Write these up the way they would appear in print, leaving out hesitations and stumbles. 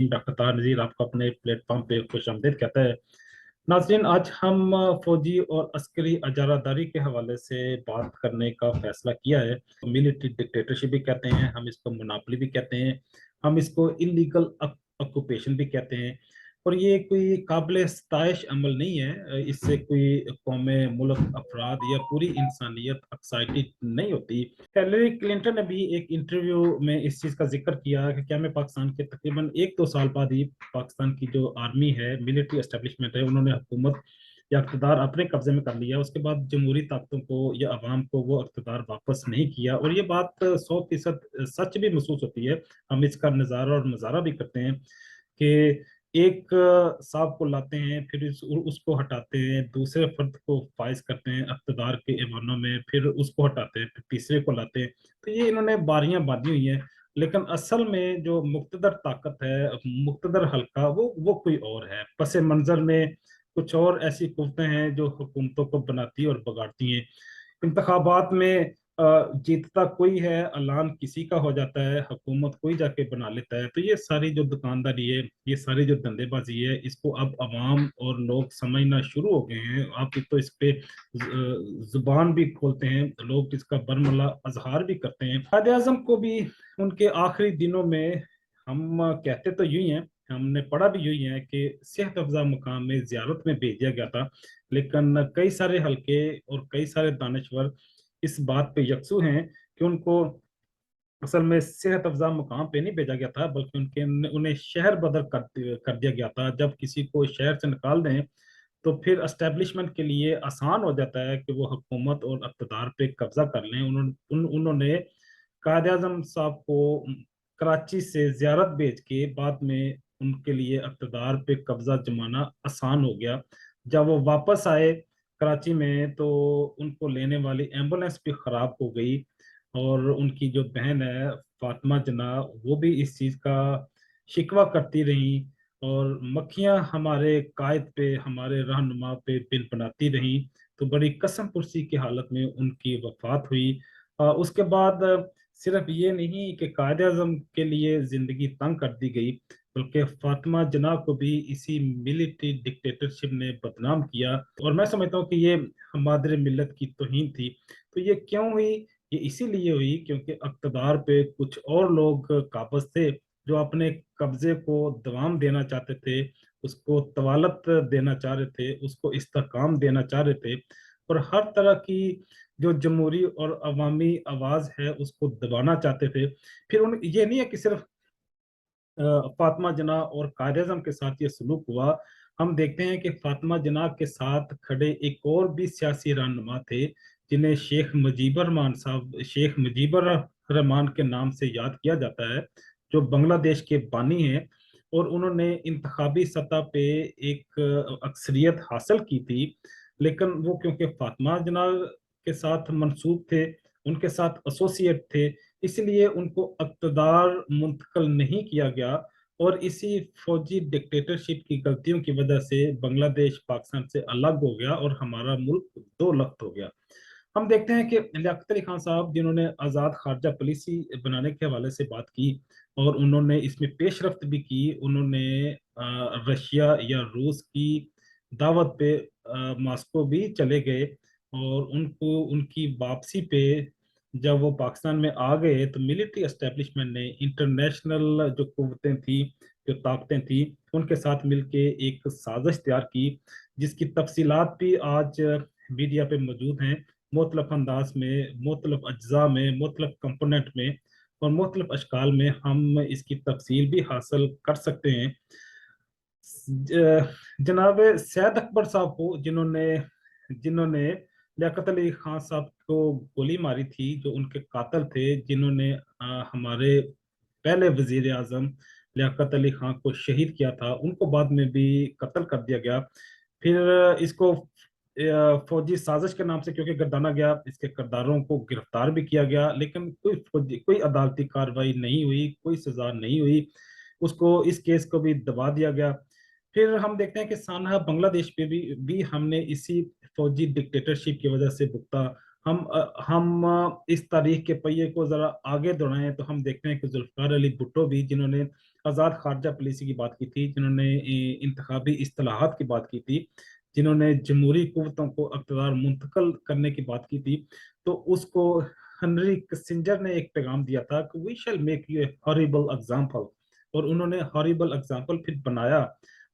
नाज़रीन, डॉक्टर ताहा नज़ीर आपको अपने प्लेटफॉर्म पे खुशामदीद कहता है। नाज़रीन, आज हम फौजी और अस्करी अजारादारी के हवाले से बात करने का फैसला किया है। मिलिट्री डिक्टेटरशिप भी कहते हैं, हम इसको मोनोपोली भी कहते हैं, हम इसको इलीगल ऑक्यूपेशन भी कहते हैं। और ये कोई काबिल सताइश अमल नहीं है, इससे कोई कौमें, मुल्क, अफराद या पूरी इंसानियत एक्साइटेड नहीं होती। हिलरी क्लिंटन ने भी एक इंटरव्यू में इस चीज़ का जिक्र किया कि क्या मैं पाकिस्तान के तकरीबन 1-2 साल बाद ही पाकिस्तान की जो आर्मी है, मिलिट्री एस्टेब्लिशमेंट है, उन्होंने हुकूमत या इक़्तिदार अपने कब्जे में कर लिया, उसके बाद जमहूरी ताकतों को या अवाम को वो इक़्तिदार वापस नहीं किया। और ये बात 100% सच भी महसूस होती है। हम इसका नज़ारा और मज़ारा भी करते हैं कि एक साहब को लाते हैं, फिर उसको हटाते हैं, दूसरे फर्द को फाइज करते हैं इक़्तिदार के ऐवानों में, फिर उसको हटाते हैं, फिर तीसरे को लाते हैं। तो ये इन्होंने बारियां बांधी हुई हैं, लेकिन असल में जो मुक़्तदर ताकत है, मुक़्तदर हल्का, वो कोई और है। पस मंज़र में कुछ और ऐसी कुव्वतें हैं जो हुकूमतों को बनाती और बगाड़ती हैं। इंतखाबात में जीतता कोई है, ऐलान किसी का हो जाता है, हुकूमत कोई जाके बना लेता है। तो ये सारी जो दुकानदारी है, ये सारी जो धंधेबाजी है, इसको अब अवाम और लोग समझना शुरू हो गए हैं। आप तो इस पे जुबान भी खोलते हैं, लोग इसका बरमला अजहार भी करते हैं। कायदे आजम को भी उनके आखिरी दिनों में हम कहते तो यूं ही हैं, हमने पढ़ा भी यूं ही है कि सेहत अफजा मुकाम में जियारत में भेजा गया था, लेकिन कई सारे हल्के और कई सारे दानश्वर इस बात पे यकसू हैं कि उनको असल में सेहत अफजा मुकाम पे नहीं भेजा गया था, बल्कि उन्हें शहर बदर कर दिया गया था। जब किसी को शहर से निकाल दें तो फिर एस्टेब्लिशमेंट के लिए आसान हो जाता है कि वो हुकूमत और इक़्तिदार पे कब्जा कर लें। उन्होंने कायद आज़म साहब को कराची से ज़ियारत भेज के बाद में उनके लिए इक़्तिदार पे कब्जा जमाना आसान हो गया। जब वो वापस आए कराची में तो उनको लेने वाली एम्बुलेंस भी ख़राब हो गई, और उनकी जो बहन है फातिमा जना, वो भी इस चीज़ का शिकवा करती रही, और मक्खियां हमारे कायद पे, हमारे रहनुमा पे बिन बनाती रही। तो बड़ी कसम पुरसी की हालत में उनकी वफात हुई। उसके बाद सिर्फ ये नहीं कि कायद आज़म के लिए जिंदगी तंग कर दी गई, बल्कि फातिमा जना को भी इसी मिलिट्री डिक्टेटरशिप ने बदनाम किया। और मैं समझता हूँ कि ये मादर मिल्लत की तौहीन थी। तो ये क्यों हुई? ये इसीलिए हुई क्योंकि इक़्तिदार पे कुछ और लोग काबिज थे जो अपने कब्जे को दवाम देना चाहते थे, उसको तवालत देना चाह रहे थे, उसको इस्तेहकाम देना चाह रहे थे, और हर तरह की जो जमहूरी और अवामी आवाज़ है उसको दबाना चाहते थे। फिर उन ये नहीं है कि सिर्फ फातिमा जना और कायद आज़म के साथ ये सलूक हुआ। हम देखते हैं कि फातिमा जना के साथ खड़े एक और भी सियासी रहनुमा थे, जिन्हें शेख मुजीबर रहमान के नाम से याद किया जाता है, जो बांग्लादेश के बानी हैं। और उन्होंने इंतखाबी सतह पे एक अक्सरियत हासिल की थी, लेकिन वो क्योंकि फातिमा जना के साथ मंसूब थे, उनके साथ एसोसिएट थे, इसलिए उनको इक़्तिदार मुंतकिल नहीं किया गया। और इसी फौजी डिक्टेटरशिप की गलतियों की वजह से बांग्लादेश पाकिस्तान से अलग हो गया और हमारा मुल्क दो लख्त हो गया। हम देखते हैं कि लियाकत अली खान साहब, जिन्होंने आज़ाद खारजा पॉलिसी बनाने के हवाले से बात की और उन्होंने इसमें पेशरफ्त भी की, उन्होंने रशिया या रूस की दावत पे मॉस्को भी चले गए, और उनको उनकी वापसी पे जब वो पाकिस्तान में आ गए तो मिलिट्री एस्टेब्लिशमेंट ने इंटरनेशनल जो कुव्वतें थी, जो ताकतें थी, उनके साथ मिलके एक साजिश तैयार की, जिसकी तफसीलात भी आज मीडिया पे मौजूद हैं। मुख्तलिफ अंदाज में, मुख्तलिफ अज्जा में, मुख्तलिफ कंपोनेंट में और मुख्तलिफ अशकाल में हम इसकी तफसील भी हासिल कर सकते हैं। जनाब सैयद अकबर साहब को, जिन्होंने जिन्होंने लियाकत अली खान साहब को गोली मारी थी, जो उनके कातिल थे, जिन्होंने हमारे पहले वजीर आजम लियाकत अली खान को शहीद किया था, उनको बाद में भी कत्ल कर दिया गया। फिर इसको फौजी साजिश के नाम से क्योंकि गर्दाना गया, इसके किरदारों को गिरफ्तार भी किया गया, लेकिन कोई अदालती कार्रवाई नहीं हुई, कोई सजा नहीं हुई, उसको इस केस को भी दबा दिया गया। फिर हम देखते हैं कि सानहा बांग्लादेश पे भी हमने इसी फौजी डिक्टेटरशिप की वजह से भुगता। हम इस तारीख के पहिए को जरा आगे दौड़ाएं तो हम देखते हैं कि जुल्फकार अली भुट्टो भी, जिन्होंने आज़ाद खारजा पॉलिसी की बात की थी, जिन्होंने इंतखाबी इस्तेलाहात की बात की थी, जिन्होंने जमहूरी कुव्वतों को इक़्तिदार मुंतकिल करने की बात की थी, तो उसको हेनरी किसिंजर ने एक पैगाम दिया था कि we shall make you a horrible example, और उन्होंने हॉरिबल एग्जाम्पल फिर बनाया।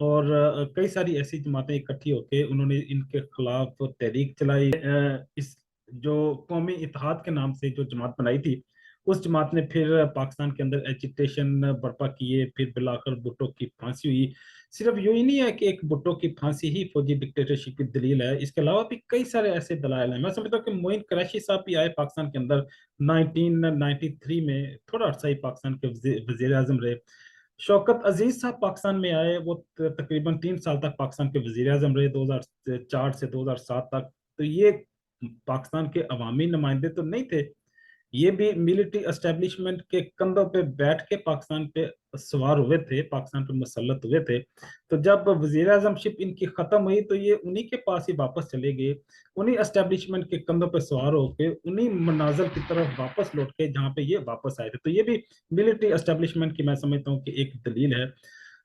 और कई सारी ऐसी जमातें इकट्ठी होकर उन्होंने इनके खिलाफ तहरीक चलाई। इस जो कौमी इत्तेहाद के नाम से जो जमात बनाई थी, उस जमात ने फिर पाकिस्तान के अंदर एजिटेशन बर्पा किए, फिर बिलाकर भुट्टो की फांसी हुई। सिर्फ यू ही नहीं है कि एक भुट्टो की फांसी ही फौजी डिक्टेटरशिप की दलील है, इसके अलावा भी कई सारे ऐसे दलाइल हैं। मैं समझता हूँ कि मोइन कुरैशी साहब भी आए पाकिस्तान के अंदर 1993 में, थोड़ा अर्सा ही पाकिस्तान के वजीर आजम रहे। शौकत अजीज साहब पाकिस्तान में आए, वो तकरीबन 3 साल तक पाकिस्तान के वजीर आजम रहे, 2004 से 2007 तक। तो ये पाकिस्तान के अवामी नुमाइंदे तो नहीं थे, ये भी मिलिट्री एस्टेब्लिशमेंट के कंधों पे बैठ के पाकिस्तान पे सवार हुए थे, पाकिस्तान पे मुसल्लत हुए थे। तो जब वजीर आजमशिप इनकी खत्म हुई तो ये उन्हीं के पास ही वापस चले गए, उन्हीं एस्टेब्लिशमेंट के कंधों पे सवार होके उन्हीं मनाजिल की तरफ वापस लौट के जहाँ पे ये वापस आए थे। तो ये भी मिलिट्री एस्टेब्लिशमेंट की मैं समझता हूँ कि एक दलील है।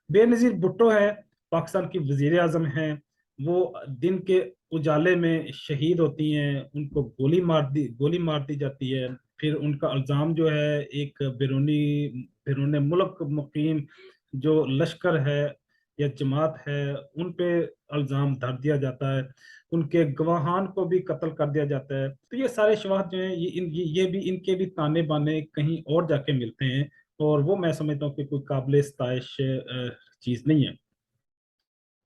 बेनजीर भुट्टो है, पाकिस्तान की वजीर आजम है, वो दिन के उजाले में शहीद होती हैं, उनको गोली मार दी जाती है। फिर उनका इल्ज़ाम जो है एक बैरून मुल्क मुकीम जो लश्कर है या जमात है, उन पे इल्ज़ाम धर दिया जाता है, उनके गवाहान को भी कत्ल कर दिया जाता है। तो ये सारे शवाहद जो हैं, ये भी इनके भी ताने बाने कहीं और जाके मिलते हैं, और वो मैं समझता हूँ कि कोई काबिल सताइश चीज़ नहीं है।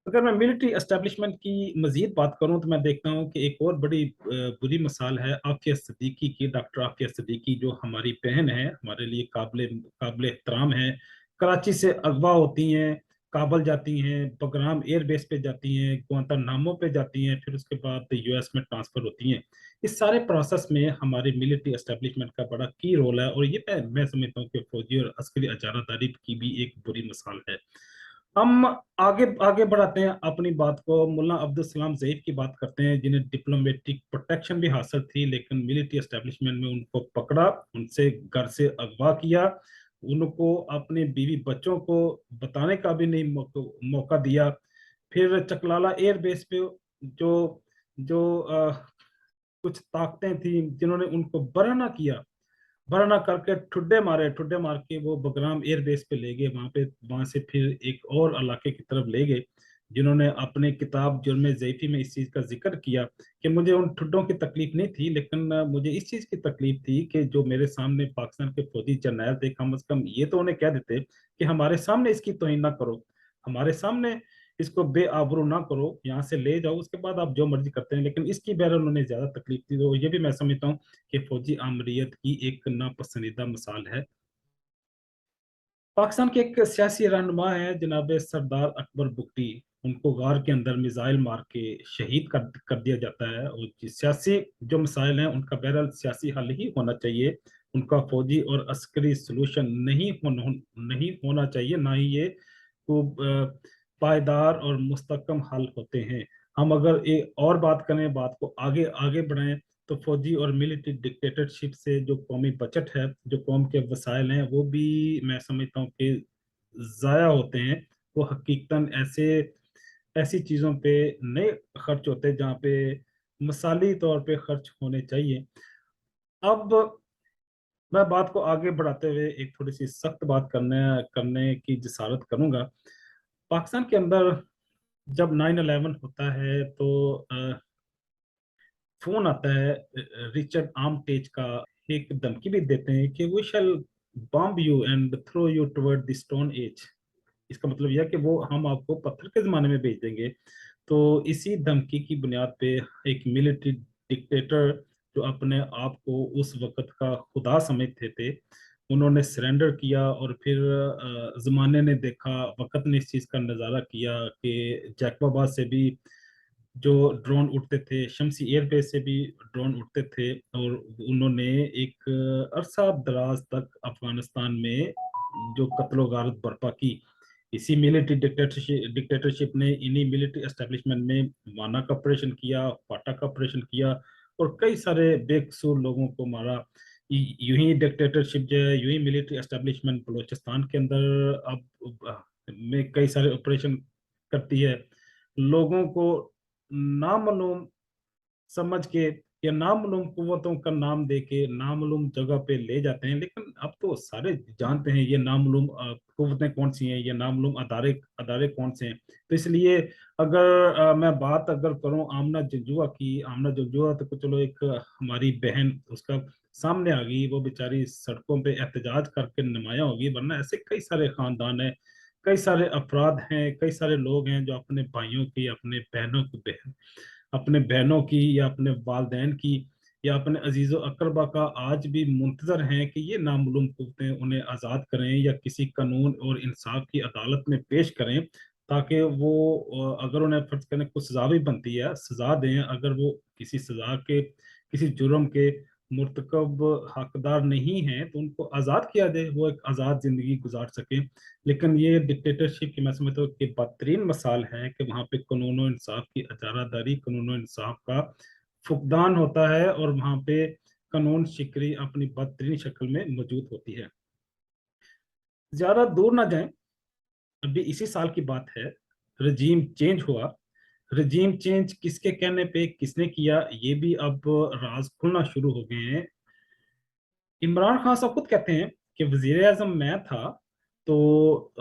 अगर मैं मिलिट्री एस्टेब्लिशमेंट की मजीद बात करूं तो मैं देखता हूं कि एक और बड़ी बुरी मिसाल है आफिया सिद्दीकी की। डॉक्टर आफिया सिद्दीकी जो हमारी बहन है, हमारे लिए काबिल काबिल एहतराम है, कराची से अगवा होती हैं, काबल जाती हैं, बगराम एयर बेस पे जाती हैं, गुआंतानामो पे जाती हैं, फिर उसके बाद यूएस में ट्रांसफर होती हैं। इस सारे प्रोसेस में हमारे मिलिट्री एस्टेब्लिशमेंट का बड़ा की रोल है, और ये मैं समझता हूँ कि फौजी और अस्करी अजारादारी की भी एक बुरी मिसाल है। हम आगे आगे बढ़ाते हैं अपनी बात को, मुल्ला अब्दुल सलाम ज़ैफ की बात करते हैं, जिन्हें डिप्लोमेटिक प्रोटेक्शन भी हासिल थी, लेकिन मिलिट्री एस्टेब्लिशमेंट में उनको पकड़ा, उनसे घर से अगवा किया, उनको अपने बीवी बच्चों को बताने का भी नहीं मौका दिया। फिर चकलाला एयर बेस पे जो जो कुछ ताकतें थी जिन्होंने उनको बरहना किया, बरहना करके ठुड्डे मार के वो बगराम एयर बेस पे ले गए, वहां से फिर एक और इलाके की तरफ ले गए, जिन्होंने अपने किताब जुर्म ज़ैफ़ी में इस चीज़ का जिक्र किया कि मुझे उन ठुड्डों की तकलीफ नहीं थी, लेकिन मुझे इस चीज़ की तकलीफ थी कि जो मेरे सामने पाकिस्तान के फौजी जर्नैल थे, कम अज़ कम ये तो उन्हें कह देते कि हमारे सामने इसकी तौहीन ना करो, हमारे सामने इसको बेआबरू ना करो, यहाँ से ले जाओ, उसके बाद आप जो मर्जी करते हैं। लेकिन इसकी बहरहाल उन्हें ज्यादा तकलीफ थी। तो ये भी मैं समझता हूँ कि फौजी आमरीत की एक नापसंदीदा मिसाल है। पाकिस्तान के एक सियासी रहनुमा है जनाब सरदार अकबर बुगटी, उनको गार के अंदर मिसाइल मार के शहीद कर दिया जाता है। और सियासी जो मसाइल हैं उनका बहरहाल सियासी हल ही होना चाहिए, उनका फौजी और अस्करी सोल्यूशन नहीं होना चाहिए, ना ही ये खूब पायदार और मुस्तकम हल होते हैं। हम अगर एक और बात करें, बात को आगे आगे बढ़ाएं, तो फौजी और मिलिट्री डिक्टेटरशिप से जो कौमी बजट है, जो कौम के वसाइल हैं, वो भी मैं समझता हूँ कि ज़ाया होते हैं। वो हकीकतन ऐसी चीज़ों पे नहीं खर्च होते जहाँ पे मिसाली तौर पे खर्च होने चाहिए। अब मैं बात को आगे बढ़ाते हुए एक थोड़ी सी सख्त बात करने करने की जिसारत करूंगा। पाकिस्तान के अंदर जब 9/11 होता है तो फोन आता है रिचर्ड आर्मटेज का, एक धमकी भी देते हैं कि we shall bomb you and throw you toward the stone age. इसका मतलब यह है कि वो हम आपको पत्थर के जमाने में भेज देंगे। तो इसी धमकी की बुनियाद पे एक मिलिट्री डिक्टेटर जो अपने आप को उस वक्त का खुदा समझते थे, उन्होंने सरेंडर किया। और फिर जमाने ने देखा, वक्त ने इस चीज़ का नज़ारा किया कि जैकबाबाद से भी जो ड्रोन उड़ते थे, शमसी एयरबेस से भी ड्रोन उड़ते थे, और उन्होंने एक अरसा दराज तक अफगानिस्तान में जो कत्लो गारत बर्पा की। इसी मिलिट्री डिक्टेटरशिप ने इन्हीं मिलिट्री एस्टेब्लिशमेंट में वाना का ऑपरेशन किया, फाटा का ऑपरेशन किया, اور कई सारे बेकसूर लोगों को मारा। यूं ही डिक्टेटरशिप जो है, यूं ही मिलिट्री एस्टेब्लिशमेंट बलूचिस्तान के अंदर अब में कई सारे ऑपरेशन करती है, लोगों को नामालूम समझ के या नामालूम कुव्वतों का नाम दे के नामालूम जगह पे ले जाते हैं। लेकिन अब तो सारे जानते हैं ये नामालूम कुव्वतें कौन सी हैं, ये नामालूम अदारे अदारे कौन से हैं। तो इसलिए अगर मैं बात अगर करूं आमना जंजुआ की, आमना जंजुआ तो चलो एक हमारी बहन उसका सामने आ गई, वो बेचारी सड़कों पे एहतजाज करके नुमाया होगी, वरना ऐसे कई सारे खानदान हैं, कई सारे अफराद हैं, कई सारे लोग हैं जो अपने भाइयों की, अपने बहनों की बहन, अपने बहनों की या अपने वालदैन की या अपने अजीज़ो अकरबा का आज भी मुंतजर हैं कि ये नामालूम कुव्वतें उन्हें आज़ाद करें या किसी कानून और इंसाफ की अदालत में पेश करें, ताकि वो अगर उन्हें फर्ज करें कुछ सजा भी बनती है सजा दें, अगर वो किसी सजा के किसी जुर्म के मुर्तकब हकदार नहीं हैं तो उनको आज़ाद किया जाए, वो एक आज़ाद ज़िंदगी गुजार सकें। लेकिन ये डिक्टेटरशिप की मैं समझता हूँ कि बदतरीन मिसाल है कि वहाँ पे कानून और इंसाफ की इजारादारी, कानून और इंसाफ का फुकदान होता है और वहाँ पे कानून शिकरी अपनी बदतरीन शक्ल में मौजूद होती है। ज्यादा दूर ना जाएं, अभी इसी साल की बात है, रजीम चेंज हुआ। रजीम चेंज किसके कहने पे किसने किया, ये भी अब राज खुलना शुरू हो गए हैं। इमरान खान साहब खुद कहते हैं कि वजीर आजम मैं था तो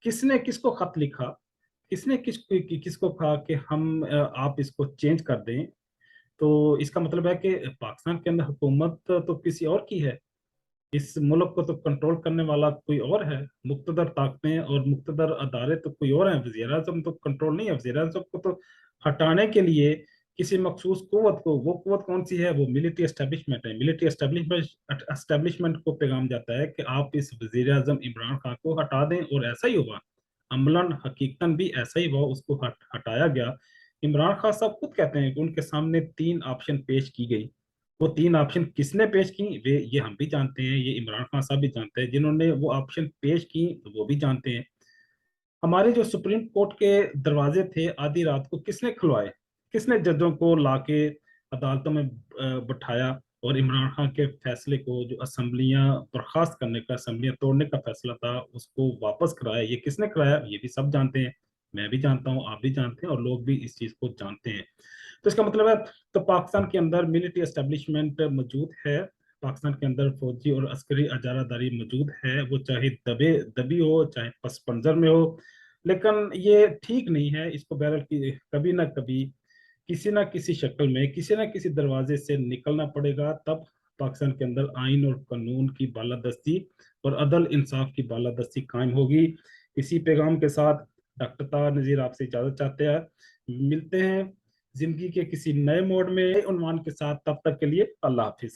किसने किसको खत लिखा, किसने किसको कहा कि हम आप इसको चेंज कर दें। तो इसका मतलब है कि पाकिस्तान के अंदर हुकूमत तो किसी और की है, इस मुल्क को तो कंट्रोल करने वाला कोई और है, मुख्तदर ताकतें और मुख्तदर अदारे तो कोई और हैं, वज़ीर आज़म तो कंट्रोल नहीं है। वज़ीर आज़म को तो हटाने के लिए किसी मखसूस कुव्वत को, वो कुव्वत कौन सी है, वो मिलिट्री एस्टेब्लिशमेंट है। मिलिट्री एस्टेब्लिशमेंट को पैगाम जाता है कि आप इस वज़ीर आज़म इमरान खान को हटा दें, और ऐसा ही हुआ, अमलन हकीकतन भी ऐसा ही हुआ, उसको हटाया गया। इमरान खान साहब खुद कहते हैं कि उनके सामने 3 ऑप्शन पेश की गई। वो 3 ऑप्शन किसने पेश की वे ये हम भी जानते हैं, ये इमरान खान साहब भी जानते हैं, जिन्होंने वो ऑप्शन पेश की वो भी जानते हैं। हमारे जो सुप्रीम कोर्ट के दरवाजे थे आधी रात को किसने खुलवाए, किसने जजों को लाके अदालतों में बिठाया और इमरान खान के फैसले को, जो असम्बलियां बर्खास्त करने का, असम्बलियां तोड़ने का फैसला था, उसको वापस कराया, ये किसने कराया ये भी सब जानते हैं। मैं भी जानता हूँ, आप भी जानते हैं, और लोग भी इस चीज को जानते हैं। तो इसका मतलब है, तो पाकिस्तान के अंदर मिलिट्री एस्टेब्लिशमेंट मौजूद है, पाकिस्तान के अंदर फौजी और अस्करी अजारादारी मौजूद है, वो चाहे दबे दबी हो, चाहे पस पंजर में हो। लेकिन ये ठीक नहीं है, इसको बहरहाल कभी ना कभी किसी ना किसी शक्ल में किसी ना किसी दरवाजे से निकलना पड़ेगा, तब पाकिस्तान के अंदर आइन और कानून की बालादस्ती और अदल इंसाफ की बालादस्ती कायम होगी। इसी पैगाम के साथ डॉक्टर तार नज़ीर आपसे इजाजत चाहते हैं, मिलते हैं जिंदगी के किसी नए मोड़ में उन्वान के साथ, तब तक के लिए अल्लाह हाफिज।